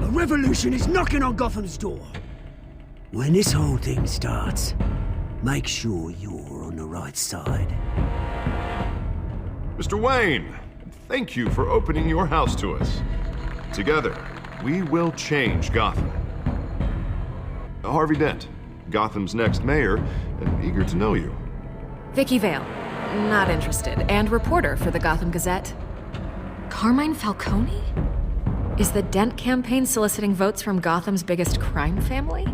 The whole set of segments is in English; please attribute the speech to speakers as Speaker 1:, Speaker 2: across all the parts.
Speaker 1: A revolution is knocking on Gotham's door. When this whole thing starts, make sure you're on the right side.
Speaker 2: Mr. Wayne, thank you for opening your house to us. Together, we will change Gotham. Harvey Dent, Gotham's next mayor, and eager to know you.
Speaker 3: Vicky Vale, not interested, and reporter for the Gotham Gazette. Carmine Falcone? Is the Dent campaign soliciting votes from Gotham's biggest crime family?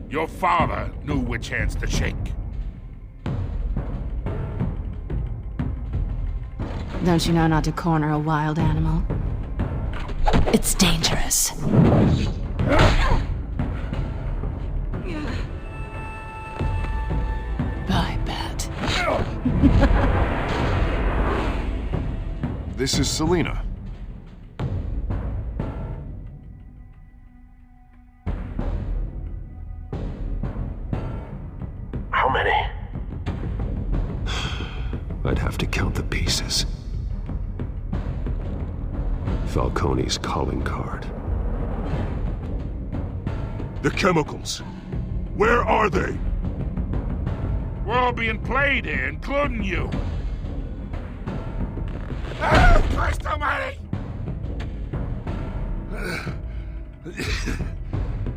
Speaker 4: Your father knew which hands to shake.
Speaker 5: Don't you know not to corner a wild animal? It's dangerous. Bye, Bat.
Speaker 2: This is Selina.
Speaker 6: How many?
Speaker 7: I'd have to count the pieces. Falcone's calling card.
Speaker 6: The chemicals. Where are they?
Speaker 4: We're all being played here, including you. Oh, Christ almighty!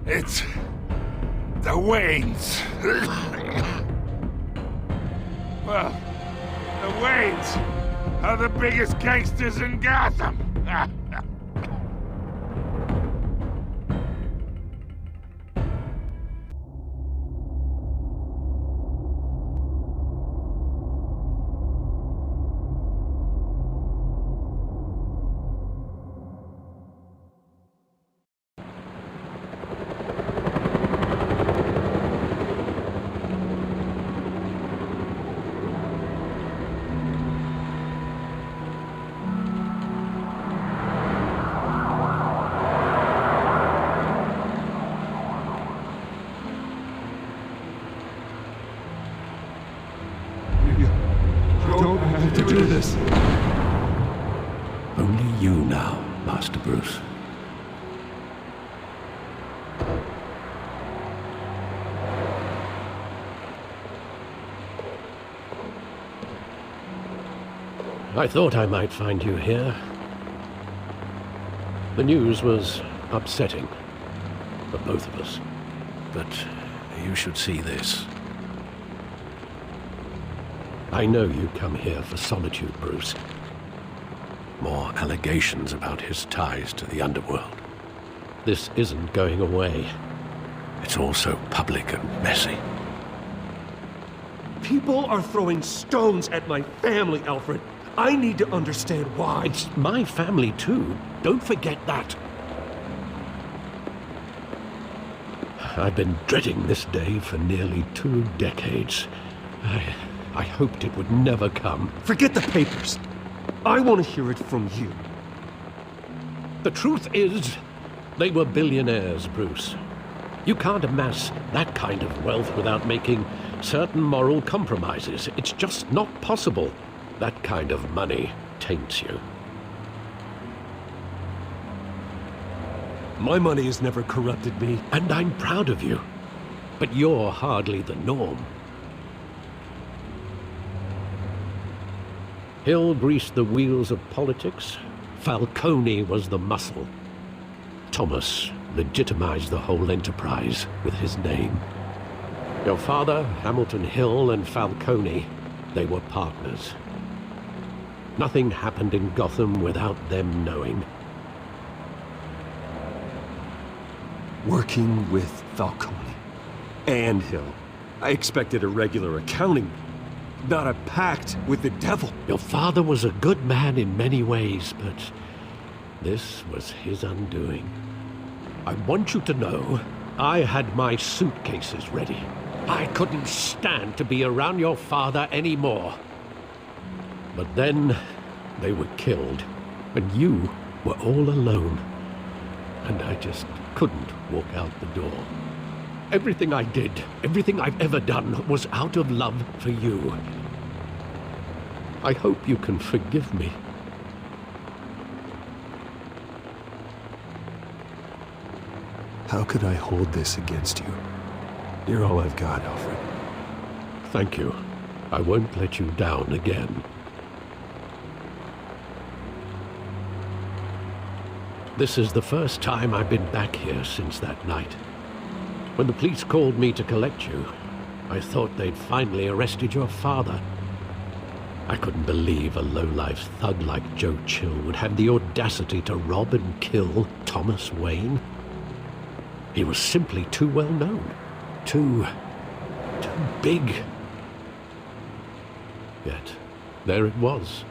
Speaker 4: It's the Waynes. Well, the Waynes are the biggest gangsters in Gotham.
Speaker 7: To do this.
Speaker 8: Only you now, Master Bruce. I thought I might find you here. The news was upsetting for both of us, but you should see this. I know you come here for solitude, Bruce. More allegations about his ties to the underworld. This isn't going away. It's all so public and messy.
Speaker 7: People are throwing stones at my family, Alfred. I need to understand why.
Speaker 8: It's my family, too. Don't forget that. I've been dreading this day for nearly 2 decades. I hoped it would never come.
Speaker 7: Forget the papers. I want to hear it from you.
Speaker 8: The truth is, they were billionaires, Bruce. You can't amass that kind of wealth without making certain moral compromises. It's just not possible. That kind of money taints you.
Speaker 7: My money has never corrupted me.
Speaker 8: And I'm proud of you. But you're hardly the norm. Hill greased the wheels of politics. Falcone was the muscle. Thomas legitimized the whole enterprise with his name. Your father, Hamilton Hill, and Falcone, they were partners. Nothing happened in Gotham without them knowing.
Speaker 7: Working with Falcone and Hill. I expected a regular accounting, not a pact with the devil.
Speaker 8: Your father was a good man in many ways, but this was his undoing. I want you to know, I had my suitcases ready. I couldn't stand to be around your father anymore. But then, they were killed, and you were all alone. And I just couldn't walk out the door. Everything I did, everything I've ever done, was out of love for you. I hope you can forgive me.
Speaker 7: How could I hold this against you? You're all I've got, Alfred.
Speaker 8: Thank you. I won't let you down again. This is the first time I've been back here since that night. When the police called me to collect you, I thought they'd finally arrested your father. I couldn't believe a low-life thug like Joe Chill would have the audacity to rob and kill Thomas Wayne. He was simply too well known. Too big. Yet, there it was.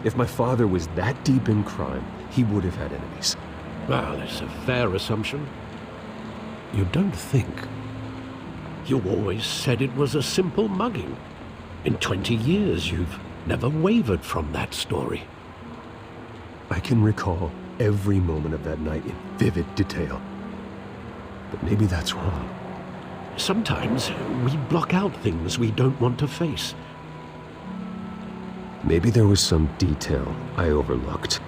Speaker 7: If my father was that deep in crime, he would have had enemies.
Speaker 8: Well, it's a fair assumption. You don't think? You always said it was a simple mugging. In 20 years, you've never wavered from that story.
Speaker 7: I can recall every moment of that night in vivid detail. But maybe that's wrong.
Speaker 8: Sometimes we block out things we don't want to face.
Speaker 7: Maybe there was some detail I overlooked.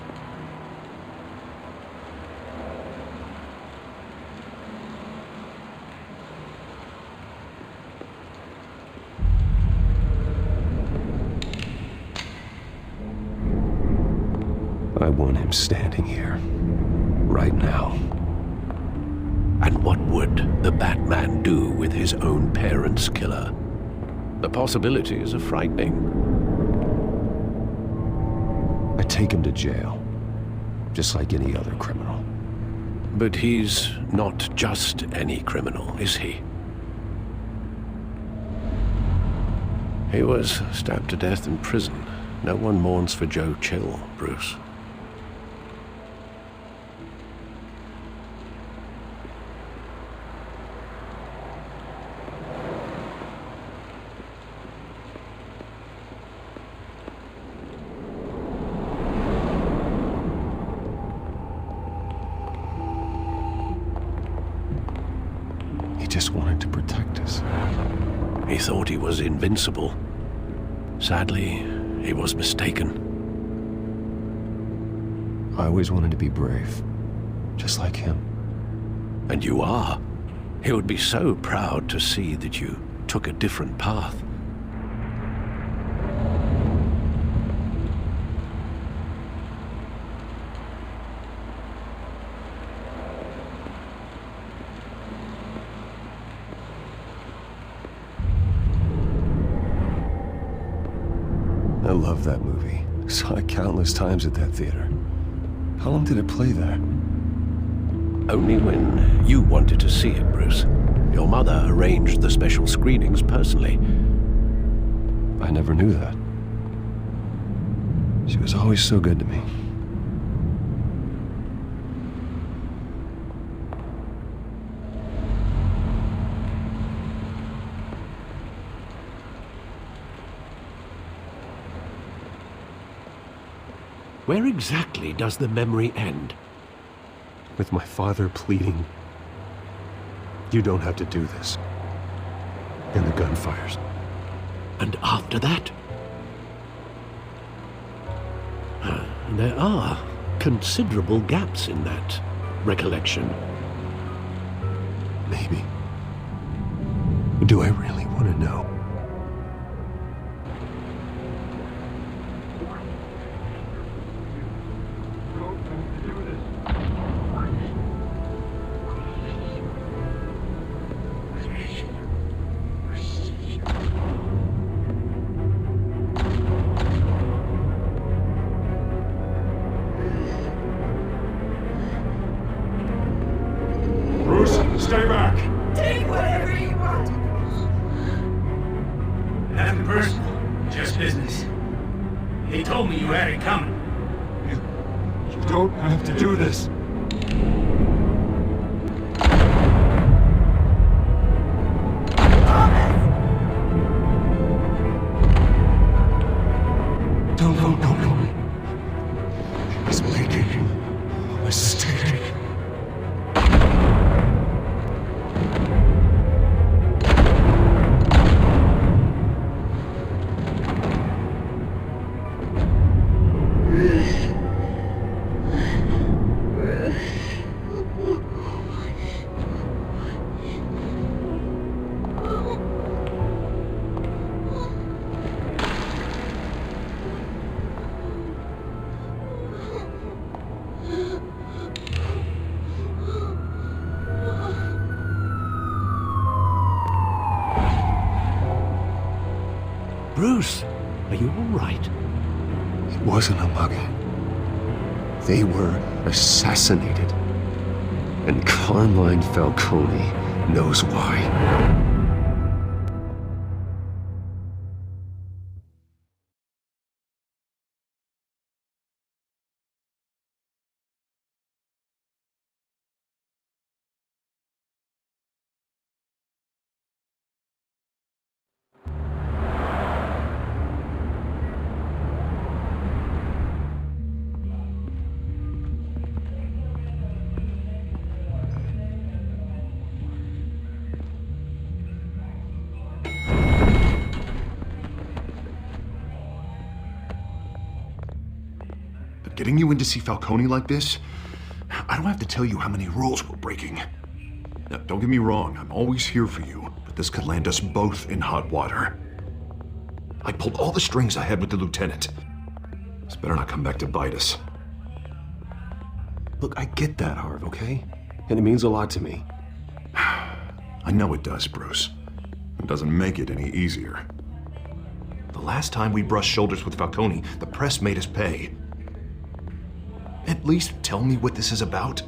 Speaker 7: I want him standing here, right now.
Speaker 8: And what would the Batman do with his own parents' killer? The possibilities are frightening.
Speaker 7: I take him to jail, just like any other criminal.
Speaker 8: But he's not just any criminal, is he? He was stabbed to death in prison. No one mourns for Joe Chill, Bruce.
Speaker 7: Just wanted to protect us.
Speaker 8: He thought he was invincible. Sadly, he was mistaken.
Speaker 7: I always wanted to be brave, just like him.
Speaker 8: And you are. He would be so proud to see that you took a different path.
Speaker 7: I love that movie. Saw it countless times at that theater. How long did it play there?
Speaker 8: Only when you wanted to see it, Bruce. Your mother arranged the special screenings personally.
Speaker 7: I never knew that. She was always so good to me.
Speaker 8: Where exactly does the memory end?
Speaker 7: With my father pleading, "You don't have to do this." And the gun fires.
Speaker 8: And after that? There are considerable gaps in that recollection.
Speaker 7: Maybe. Do I really want to know?
Speaker 6: Stay back!
Speaker 9: Take whatever you want.
Speaker 8: Bruce, are you all right?
Speaker 7: It wasn't a mugging. They were assassinated. And Carmine Falcone knows why.
Speaker 2: Getting you in to see Falcone like this? I don't have to tell you how many rules we're breaking. Now, don't get me wrong, I'm always here for you, but this could land us both in hot water. I pulled all the strings I had with the lieutenant. This better not come back to bite us.
Speaker 7: Look, I get that, Harv, okay? And it means a lot to me.
Speaker 2: I know it does, Bruce. It doesn't make it any easier. The last time we brushed shoulders with Falcone, the press made us pay. At least tell me what this is about.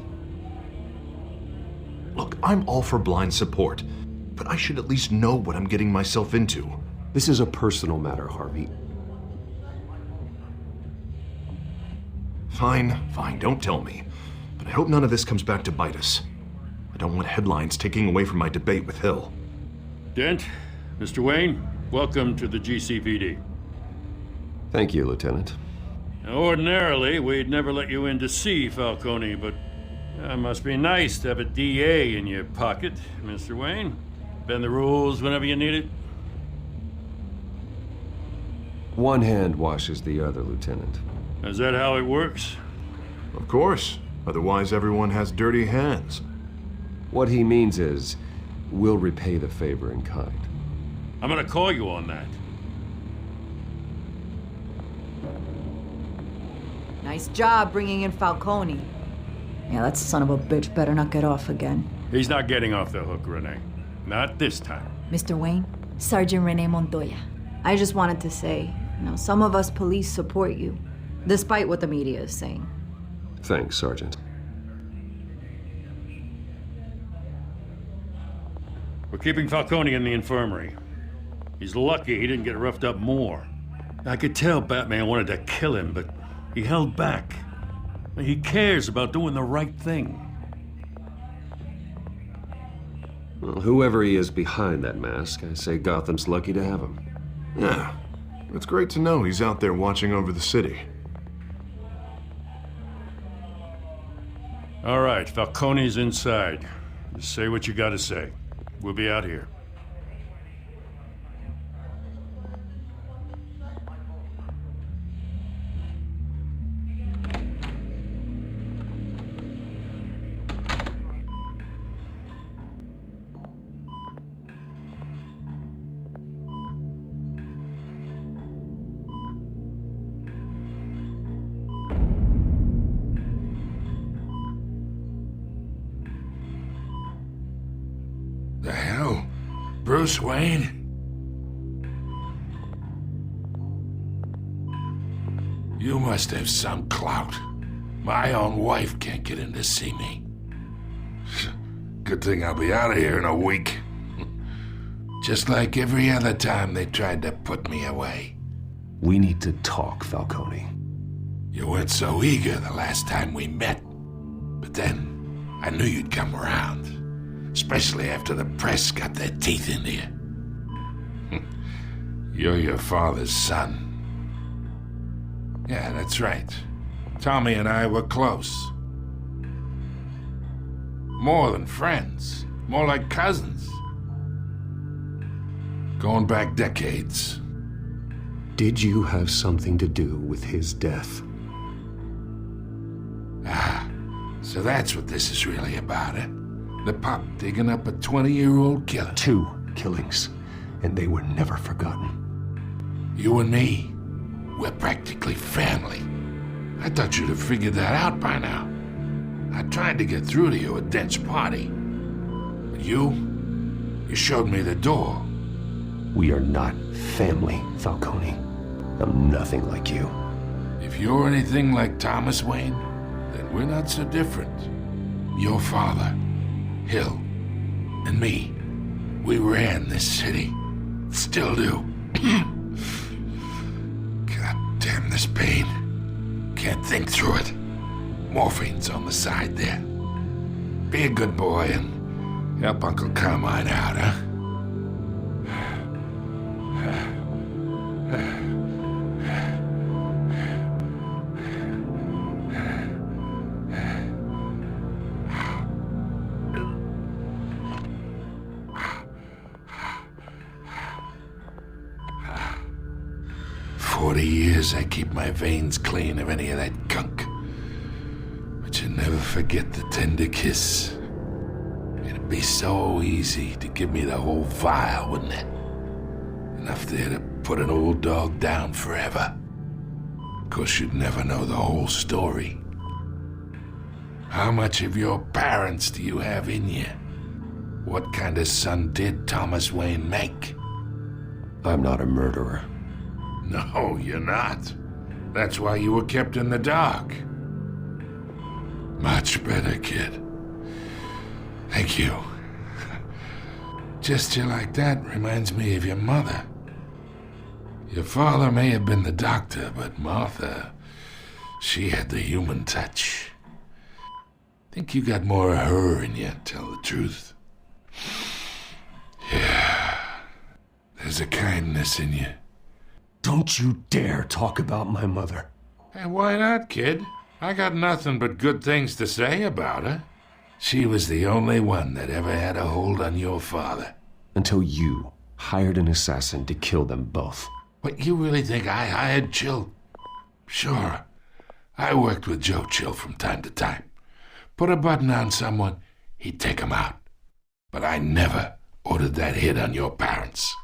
Speaker 2: Look, I'm all for blind support, but I should at least know what I'm getting myself into.
Speaker 7: This is a personal matter, Harvey.
Speaker 2: Fine, don't tell me. But I hope none of this comes back to bite us. I don't want headlines taking away from my debate with Hill.
Speaker 9: Dent, Mr. Wayne, welcome to the GCPD.
Speaker 7: Thank you, Lieutenant.
Speaker 9: Now, ordinarily, we'd never let you in to see Falcone, but it must be nice to have a DA in your pocket, Mr. Wayne. Bend the rules whenever you need it.
Speaker 7: One hand washes the other, Lieutenant.
Speaker 9: Is that how it works?
Speaker 2: Of course. Otherwise, everyone has dirty hands.
Speaker 7: What he means is, we'll repay the favor in kind.
Speaker 9: I'm gonna call you on that.
Speaker 10: Nice job bringing in Falcone. Yeah, that son of a bitch better not get off again.
Speaker 9: He's not getting off the hook, Renee. Not this time.
Speaker 10: Mr. Wayne, Sergeant Renee Montoya. I just wanted to say, some of us police support you, despite what the media is saying.
Speaker 7: Thanks, Sergeant.
Speaker 9: We're keeping Falcone in the infirmary. He's lucky he didn't get roughed up more. I could tell Batman wanted to kill him, but he held back. He cares about doing the right thing.
Speaker 7: Well, whoever he is behind that mask, I say Gotham's lucky to have him.
Speaker 2: Yeah, it's great to know he's out there watching over the city.
Speaker 9: All right, Falcone's inside. Just say what you gotta say. We'll be out here.
Speaker 4: The hell? Bruce Wayne? You must have some clout. My own wife can't get in to see me. Good thing I'll be out of here in a week. Just like every other time they tried to put me away.
Speaker 7: We need to talk, Falcone.
Speaker 4: You weren't so eager the last time we met. But then, I knew you'd come around. Especially after the press got their teeth into you. You're your father's son. Yeah, that's right. Tommy and I were close. More than friends. More like cousins. Going back decades.
Speaker 7: Did you have something to do with his death?
Speaker 4: Ah, so that's what this is really about, eh? The pup digging up a 20-year-old killer.
Speaker 7: 2 killings, and they were never forgotten.
Speaker 4: You and me, we're practically family. I thought you'd have figured that out by now. I tried to get through to you at Dent's party. But you showed me the door.
Speaker 7: We are not family, Falcone. I'm nothing like you.
Speaker 4: If you're anything like Thomas Wayne, then we're not so different. Your father, Hill, and me, we ran this city. Still do. God damn this pain. Can't think through it. Morphine's on the side there. Be a good boy and help Uncle Carmine out, huh? 40 years I keep my veins clean of any of that gunk. But you never forget the tender kiss. It'd be so easy to give me the whole vial, wouldn't it? Enough there to put an old dog down forever. Of course, you'd never know the whole story. How much of your parents do you have in you? What kind of son did Thomas Wayne make?
Speaker 7: I'm not a murderer.
Speaker 4: No, you're not. That's why you were kept in the dark. Much better, kid. Thank you. Gesture like that reminds me of your mother. Your father may have been the doctor, but Martha, she had the human touch. Think you got more of her in you, tell the truth. Yeah. There's a kindness in you.
Speaker 7: Don't you dare talk about my mother.
Speaker 4: Hey, why not, kid? I got nothing but good things to say about her. She was the only one that ever had a hold on your father.
Speaker 7: Until you hired an assassin to kill them both.
Speaker 4: What, you really think I hired Chill? Sure. I worked with Joe Chill from time to time. Put a button on someone, he'd take him out. But I never ordered that hit on your parents.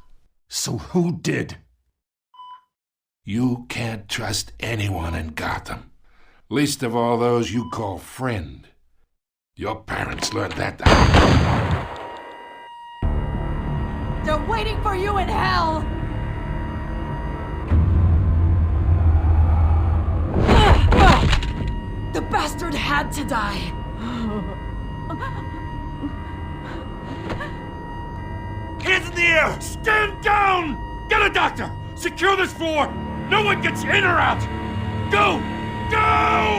Speaker 7: So who did?
Speaker 4: You can't trust anyone in Gotham. Least of all those you call friend. Your parents learned that.
Speaker 10: They're waiting for you in hell! The bastard had to die!
Speaker 9: Hands in the air! Stand down! Get a doctor! Secure this floor! No one gets in or out! Go! Go!